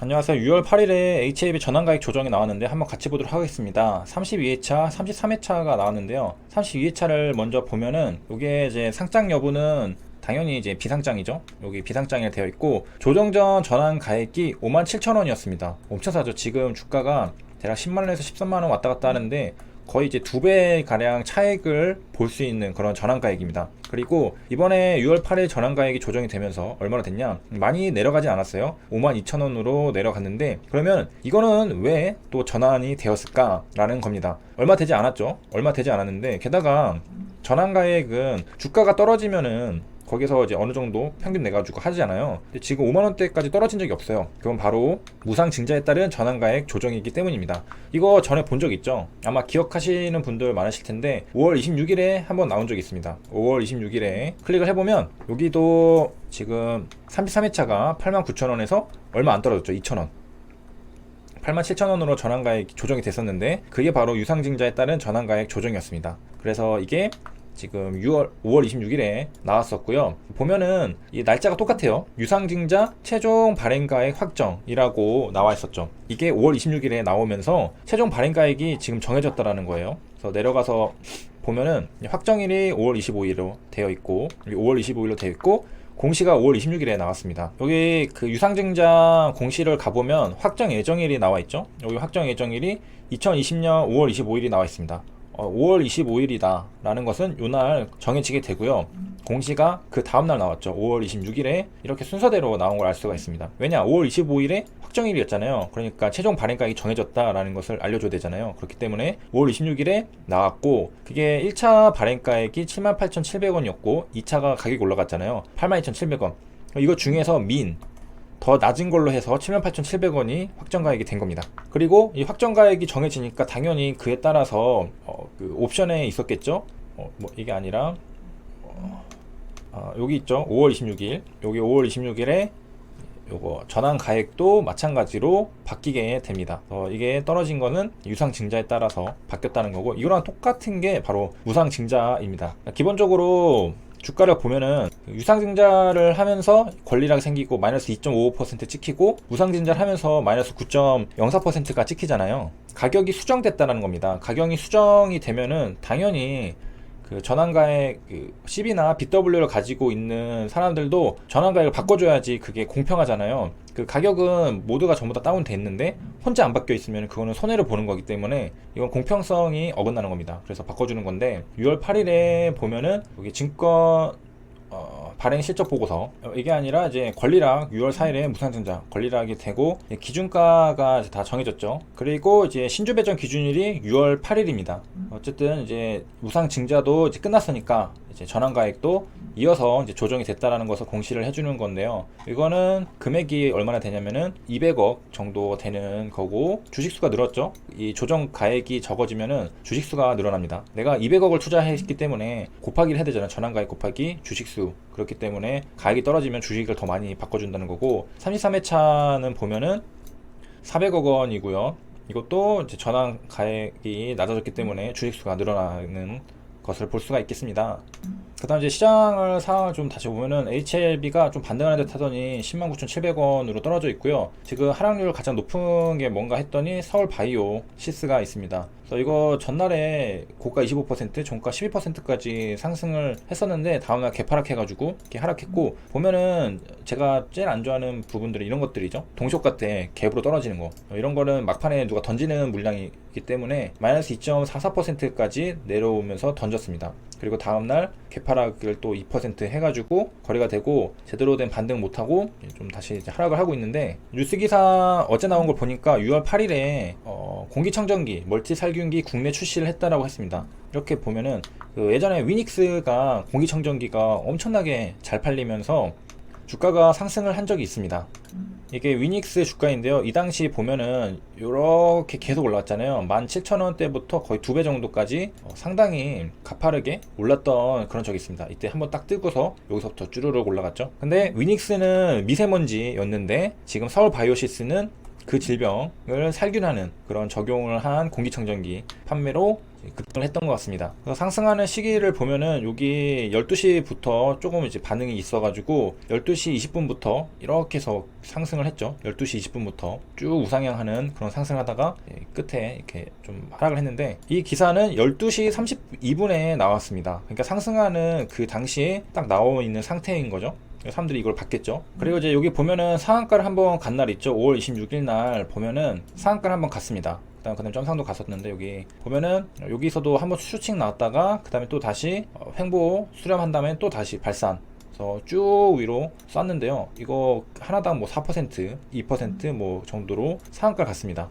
안녕하세요. 6월 8일에 HAB 전환가액 조정이 나왔는데 한번 같이 보도록 하겠습니다. 32회차, 33회차가 나왔는데요. 32회차를 먼저 보면은 이게 이제 상장 여부는 당연히 이제 비상장이죠. 여기 비상장이 되어 있고 조정 전 전환 가액이 57,000원이었습니다. 엄청 싸죠. 지금 주가가 대략 10만원에서 13만원 왔다 갔다 하는데 거의 이제 2배 가량 차익을 볼 수 있는 그런 전환가액입니다. 그리고 이번에 6월 8일 전환가액이 조정이 되면서 얼마나 됐냐, 많이 내려가진 않았어요. 52,000원으로 내려갔는데, 그러면 이거는 왜 또 전환이 되었을까 라는 겁니다. 얼마 되지 않았죠. 얼마 되지 않았는데, 게다가 전환가액은 주가가 떨어지면은 거기서 이제 어느 정도 평균 내가지고 하잖아요. 근데 지금 5만원대까지 떨어진 적이 없어요. 그건 바로 무상증자에 따른 전환가액 조정이기 때문입니다. 이거 전에 본 적 있죠? 아마 기억하시는 분들 많으실 텐데 5월 26일에 한번 나온 적이 있습니다. 5월 26일에 클릭을 해보면 여기도 지금 33회차가 89,000원에서 얼마 안 떨어졌죠. 2,000원. 87,000원으로 전환가액 조정이 됐었는데 그게 바로 유상증자에 따른 전환가액 조정이었습니다. 그래서 이게 지금 5월 26일에 나왔었고요. 보면은 이 날짜가 똑같아요. 유상증자 최종 발행가액 확정이라고 나와 있었죠. 이게 5월 26일에 나오면서 최종 발행가액이 지금 정해졌다라는 거예요. 그래서 내려가서 보면은 확정일이 5월 25일로 되어 있고 5월 25일로 되어 있고 공시가 5월 26일에 나왔습니다. 여기 그 유상증자 공시를 가보면 확정 예정일이 나와 있죠. 여기 확정 예정일이 2020년 5월 25일이 나와 있습니다. 5월 25일이다 라는 것은 요날 정해지게 되고요. 공시가 그 다음날 나왔죠. 5월 26일에 이렇게 순서대로 나온 걸 알 수가 있습니다. 왜냐, 5월 25일에 확정일이었잖아요. 그러니까 최종 발행가액이 정해졌다라는 것을 알려줘야 되잖아요. 그렇기 때문에 5월 26일에 나왔고, 그게 1차 발행가액이 78,700원이었고 2차가 가격이 올라갔잖아요. 82,700원. 이거 중에서 더 낮은 걸로 해서 78,700원이 확정가액이 된 겁니다. 그리고 이 확정가액이 정해지니까 당연히 그에 따라서 그 옵션에 있었겠죠. 뭐 이게 아니라 여기 있죠. 5월 26일. 여기 5월 26일에 요거 전환 가액도 마찬가지로 바뀌게 됩니다. 이게 떨어진 거는 유상 증자에 따라서 바뀌었다는 거고, 이거랑 똑같은 게 바로 무상 증자입니다. 기본적으로 주가를 보면은 유상증자를 하면서 권리락이 생기고 마이너스 2.55% 찍히고, 무상증자를 하면서 마이너스 9.04%가 찍히잖아요. 가격이 수정됐다는 겁니다. 가격이 수정이 되면은 당연히 그 전환가액 그 CB나 BW를 가지고 있는 사람들도 전환가액을 바꿔줘야지 그게 공평하잖아요. 그 가격은 모두가 전부 다 다운돼 있는데 혼자 안 바뀌어 있으면 그거는 손해를 보는 거기 때문에 이건 공평성이 어긋나는 겁니다. 그래서 바꿔주는 건데, 6월 8일에 보면은 여기 증권 발행 실적 보고서, 이게 아니라 이제 권리락 6월 4일에 무상증자 권리락이 되고 기준가가 다 정해졌죠. 그리고 이제 신주 배정 기준일이 6월 8일입니다. 어쨌든 이제 무상증자도 이제 끝났으니까 이제 전환가액도 이어서 이제 조정이 됐다라는 것을 공시를 해주는 건데요. 이거는 금액이 얼마나 되냐면은 200억 정도 되는 거고, 주식수가 늘었죠. 이 조정 가액이 적어지면은 주식수가 늘어납니다. 내가 200억을 투자했기 때문에 곱하기를 해야 되잖아요. 전환가액 곱하기 주식수. 그렇기 때문에 가액이 떨어지면 주식을 더 많이 바꿔준다는 거고, 33회차는 보면은 400억 원이고요. 이것도 이제 전환 가액이 낮아졌기 때문에 주식수가 늘어나는 것을 볼 수가 있겠습니다. 그 다음 이제 시장을 상황을 좀 다시 보면은 HLB가 좀 반등하는 듯 하더니 109,700원으로 떨어져 있고요. 지금 하락률 가장 높은 게 뭔가 했더니 서울 바이오 시스가 있습니다. 그래서 이거 전날에 고가 25%, 종가 12%까지 상승을 했었는데 다음날 개파락해가지고 이렇게 하락했고, 보면은 제가 제일 안 좋아하는 부분들이 이런 것들이죠. 동시효과 때 갭으로 떨어지는 거, 이런 거는 막판에 누가 던지는 물량이기 때문에 마이너스 2.44%까지 내려오면서 던졌습니다. 그리고 다음날 개파락을 또 2% 해가지고 거래가 되고 제대로 된 반등 못하고 좀 다시 이제 하락을 하고 있는데, 뉴스기사 어제 나온 걸 보니까 6월 8일에 공기청정기 멀티살균기 국내 출시를 했다라고 했습니다. 이렇게 보면은 그 예전에 위닉스가 공기청정기가 엄청나게 잘 팔리면서 주가가 상승을 한 적이 있습니다. 이게 위닉스 주가인데요. 이 당시 보면은 이렇게 계속 올라왔잖아요. 17,000원대부터 거의 2배 정도까지 상당히 가파르게 올랐던 그런 적이 있습니다. 이때 한번 딱 뜨고서 여기서부터 쭈르륵 올라갔죠. 근데 위닉스는 미세먼지였는데 지금 서울 바이오시스는 그 질병을 살균하는 그런 적용을 한 공기청정기 판매로 급등을 했던 것 같습니다. 그래서 상승하는 시기를 보면은 여기 12시부터 조금 이제 반응이 있어가지고 12시 20분부터 이렇게 해서 상승을 했죠. 12시 20분부터 쭉 우상향하는 그런 상승을 하다가 끝에 이렇게 좀 하락을 했는데, 이 기사는 12시 32분에 나왔습니다. 그러니까 상승하는 그 당시에 딱 나와 있는 상태인 거죠. 사람들이 이걸 봤겠죠. 그리고 이제 여기 보면은 상한가를 한번 간 날 있죠. 5월 26일 날 보면은 상한가를 한번 갔습니다. 그 다음에 점상도 갔었는데, 여기 보면은 여기서도 한번 슈팅 나왔다가 그 다음에 또 다시 횡보 수렴한 다음에 또 다시 발산, 그래서 쭉 위로 쐈는데요. 이거 하나당 뭐 4%, 2% 뭐 정도로 상한가를 갔습니다.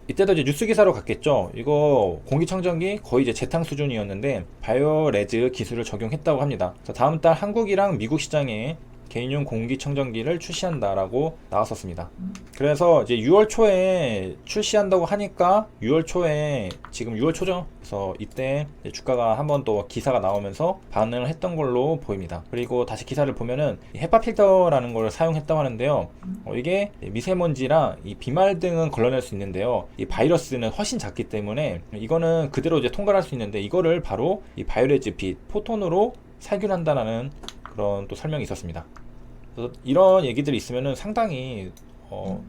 이때도 이제 뉴스 기사로 갔겠죠. 이거 공기청정기 거의 이제 재탕 수준이었는데 바이오레즈 기술을 적용했다고 합니다. 그래서 다음 달 한국이랑 미국 시장에 개인용 공기청정기를 출시한다라고 나왔었습니다. 그래서 이제 6월 초에 출시한다고 하니까 6월 초에, 지금 6월 초죠. 그래서 이때 주가가 한번 또 기사가 나오면서 반응을 했던 걸로 보입니다. 그리고 다시 기사를 보면은 헤파 필터라는 걸 사용했다고 하는데요. 이게 미세먼지랑 이 비말 등은 걸러낼 수 있는데요. 이 바이러스는 훨씬 작기 때문에 이거는 그대로 이제 통과할 수 있는데, 이거를 바로 이 바이오레즈 빛 포톤으로 살균한다라는 그런 또 설명이 있었습니다. 그래서 이런 얘기들이 있으면은 상당히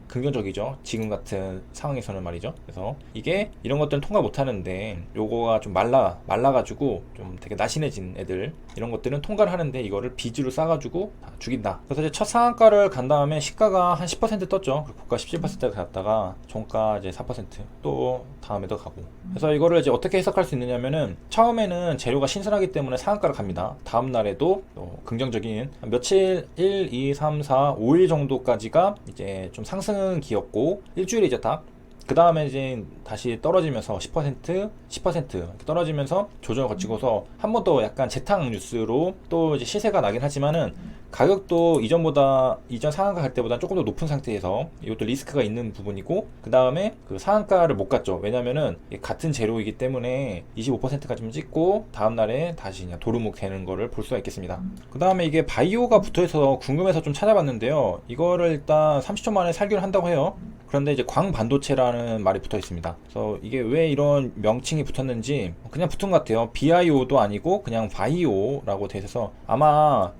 긍정적이죠. 지금 같은 상황에서는 말이죠. 그래서 이게 이런 것들은 통과 못 하는데, 요거가 좀 말라가지고 좀 되게 날씬해진 애들, 이런 것들은 통과를 하는데 이거를 비즈로 싸가지고 다 죽인다. 그래서 이제 첫 상한가를 간 다음에 시가가 한 10% 떴죠. 고가 17%가 갔다가 종가 이제 4%, 또 다음에도 가고. 그래서 이거를 이제 어떻게 해석할 수 있느냐면은, 처음에는 재료가 신선하기 때문에 상한가를 갑니다. 다음 날에도 긍정적인 며칠, 1, 2, 3, 4, 5일 정도까지가 이제 좀 상승은 기었고, 일주일에 이제 딱 그 다음에 이제 다시 떨어지면서 10%, 10% 이렇게 떨어지면서 조정을 거치고서 한 번 더 약간 재탕 뉴스로 또 이제 시세가 나긴 하지만은, 가격도 이전 상한가 갈 때보다 조금 더 높은 상태에서, 이것도 리스크가 있는 부분이고, 그 다음에 그 상한가를 못 갔죠. 왜냐면은 같은 재료이기 때문에 25%까지만 찍고 다음 날에 다시 그냥 도루묵 되는 거를 볼 수가 있겠습니다. 그 다음에 이게 바이오가 붙어있어서 궁금해서 좀 찾아봤는데요. 이거를 일단 30초 만에 살균을 한다고 해요. 그런데 이제 광반도체라는 말이 붙어 있습니다. 그래서 이게 왜 이런 명칭이 붙었는지, 그냥 붙은 것 같아요. BIO도 아니고 그냥 바이오라고 돼 있어서, 아마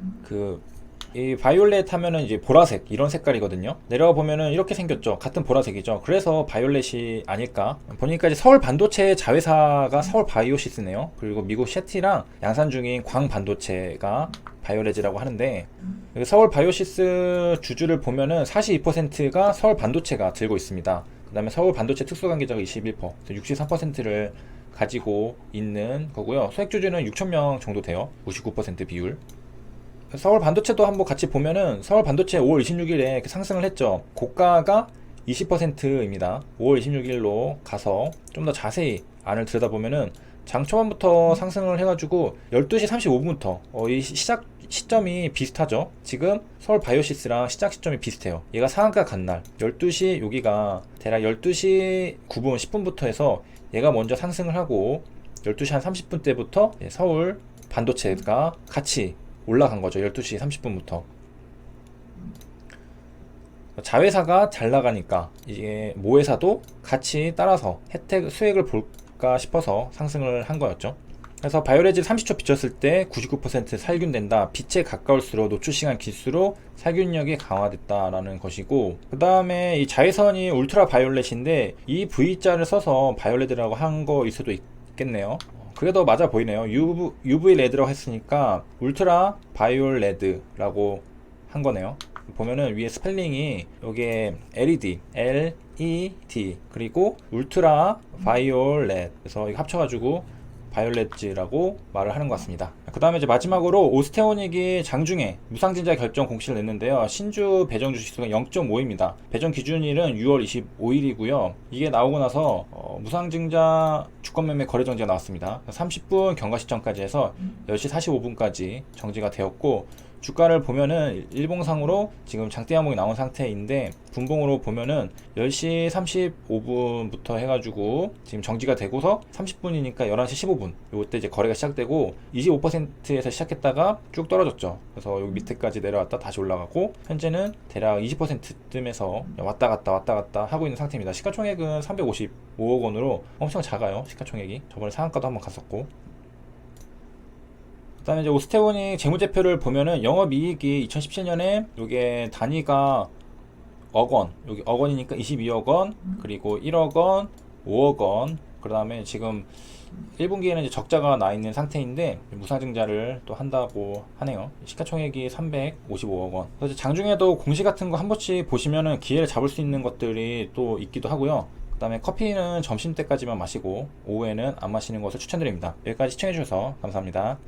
이 바이올렛 하면은 이제 보라색 이런 색깔이거든요. 내려가 보면은 이렇게 생겼죠. 같은 보라색이죠. 그래서 바이올렛이 아닐까. 보니까 이제 서울 반도체 자회사가 서울 바이오시스네요. 그리고 미국 셰티랑 양산 중인 광 반도체가 바이오레즈라고 하는데, 서울 바이오시스 주주를 보면은 42%가 서울 반도체가 들고 있습니다. 그 다음에 서울 반도체 특수관계자가 21%, 63%를 가지고 있는 거고요. 소액 주주는 6,000명 정도 돼요. 59% 비율. 서울 반도체도 한번 같이 보면은, 서울 반도체 5월 26일에 상승을 했죠. 고가가 20%입니다. 5월 26일로 가서 좀 더 자세히 안을 들여다보면은, 장 초반부터 상승을 해가지고 12시 35분부터 이 시작 시점이 비슷하죠. 지금 서울 바이오시스랑 시작 시점이 비슷해요. 얘가 상한가 간 날 12시, 여기가 대략 12시 9분 10분부터 해서 얘가 먼저 상승을 하고, 12시 한 30분 때부터 서울 반도체가 같이 올라간 거죠. 12시 30분부터. 자회사가 잘 나가니까 이게 모회사도 같이 따라서 수익을 볼까 싶어서 상승을 한 거였죠. 그래서 바이오레즈 30초 비쳤을 때 99% 살균된다. 빛에 가까울수록 노출 시간 길수록 살균력이 강화됐다라는 것이고, 그 다음에 이 자외선이 울트라 바이올렛인데, 이 V자를 써서 바이올렛이라고 한 거일 수도 있겠네요. 그게 더 맞아 보이네요. UV 레드라고 했으니까 울트라 바이올레드라고 한 거네요. 보면은 위에 스펠링이 요게 LED, LED, 그리고 울트라 바이올렛, 그래서 이거 합쳐가지고 바이올렛즈라고 말을 하는 것 같습니다. 그 다음에 이제 마지막으로 오스테오닉이 장중에 무상증자 결정 공시를 냈는데요. 신주 배정 주식수가 0.5입니다. 배정 기준일은 6월 25일이고요. 이게 나오고 나서 무상증자 주권매매 거래정지가 나왔습니다. 30분 경과 시점까지 해서 10시 45분까지 정지가 되었고, 주가를 보면은 일봉상으로 지금 장대 항목이 나온 상태인데 분봉으로 보면은 10시 35분부터 해가지고 지금 정지가 되고서 30분이니까 11시 15분 요때 이제 거래가 시작되고 25%에서 시작했다가 쭉 떨어졌죠. 그래서 여기 밑에까지 내려왔다 다시 올라가고 현재는 대략 20%쯤에서 왔다 갔다 하고 있는 상태입니다. 시가총액은 355억 원으로 엄청 작아요. 시가총액이 저번에 상한가도 한번 갔었고. 그다음에 이제 오스테오닉 재무제표를 보면은 영업이익이 2017년에 요게 단위가 억원, 여기 억원이니까 22억 원, 그리고 1억 원, 5억 원, 그 다음에 지금 1분기에는 이제 적자가 나 있는 상태인데 무상증자를 또 한다고 하네요. 시가총액이 355억 원. 그래서 장중에도 공시 같은 거 한 번씩 보시면은 기회를 잡을 수 있는 것들이 또 있기도 하고요. 그 다음에 커피는 점심 때까지만 마시고 오후에는 안 마시는 것을 추천드립니다. 여기까지 시청해주셔서 감사합니다.